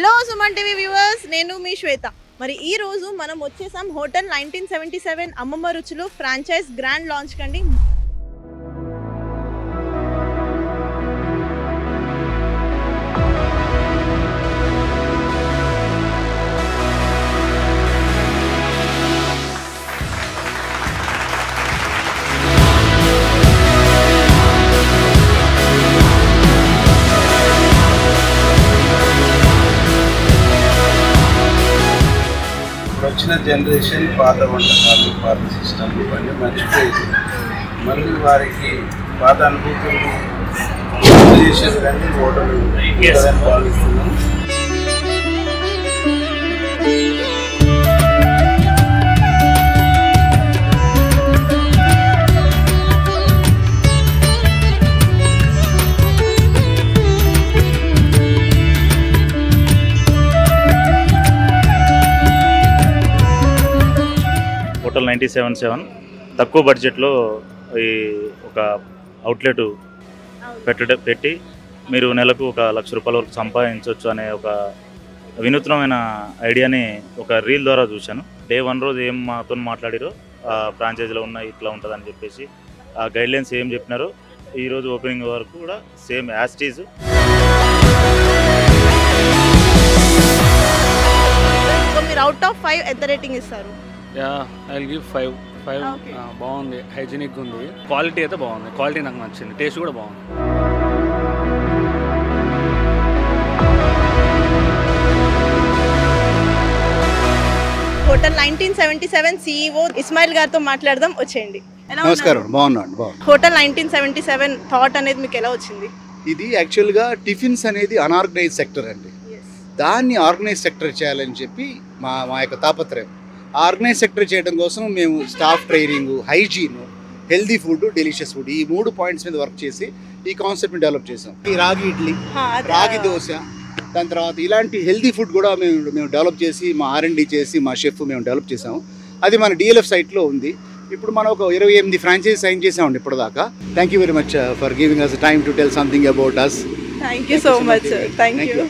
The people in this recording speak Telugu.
హలో సుమన్ టీవీ వ్యూవర్స్, నేను మీ శ్వేత. మరి ఈ రోజు మనం వచ్చేసాం హోటల్ 1977 అమ్మమ్మ రుచులు ఫ్రాంచైజ్ గ్రాండ్ లాంచ్ కండి. వచ్చిన జనరేషన్ పాత వంటకాలు, పాత సిస్టమ్లు ఇవన్నీ మర్చిపోయింది. మళ్ళీ వారికి పాత అనుభూతులు చేసేదాన్ని హోటల్ భావిస్తున్నాం. హోటల్ 977 తక్కువ బడ్జెట్లో ఈ ఒక అవుట్లెట్ పెట్టి మీరు నెలకు ₹1,00,000 వరకు సంపాదించవచ్చు అనే ఒక వినూత్నమైన ఐడియాని ఒక రీల్ ద్వారా చూశాను. డే 1 రోజు ఏం మాతో మాట్లాడారో ఫ్రాంచైజీలో ఉన్న ఇట్లా ఉంటుందని చెప్పేసి ఆ గైడ్లైన్స్ ఏం చెప్పినారో ఈరోజు ఓపెనింగ్ వరకు కూడా సేమ్ యాజ్ ఇట్ ఈజ్. మీరు అవుట్ ఆఫ్ 5 ఎంత రేటింగ్ ఇస్తారు? I give 5. బాగుంది, హైజీనిక్ ఉంది, క్వాలిటీ అయితే బాగుంది. క్వాలిటీ నాకు నచ్చింది, టేస్ట్ కూడా బాగుంది. హోటల్ 1977 CEO ఇస్మాయిల్ గారితో మాట్లాడదాం, వచ్చేయండి. నమస్కారం, బాగున్నాను. హోటల్ 1977 థాట్ అనేది మీకు ఎలా వచ్చింది? ఇది యాక్చువల్గా టిఫిన్స్ అనేది అనార్గనైజ్ సెక్టర్ అండి. దాన్ని ఆర్గనైజ్ సెక్టర్ చేయాలని చెప్పి మా యొక్క తాపత్రయం. ఆర్గనైజ్ సెక్టర్ చేయడం కోసం మేము staff training, hygiene, healthy food, delicious food, ఈ 3 పాయింట్స్ మీద వర్క్ చేసి ఈ కాన్సెప్ట్ని డెవలప్ చేసాం. ఈ రాగి ఇడ్లీ, రాగి దోశ, దాని తర్వాత ఇలాంటి హెల్దీ ఫుడ్ కూడా మేము డెవలప్ చేసి మా R&D చేసి మా షెఫ్ మేము డెవలప్ చేసాము. అది మన DLF సైట్లో ఉంది. ఇప్పుడు మనం ఒక 28 ఫ్రాంచైజీ సైన్ చేసామండి ఇప్పటిదాకా. Thank you very much for giving us time to tell something about us. Thank you so much. Thank you.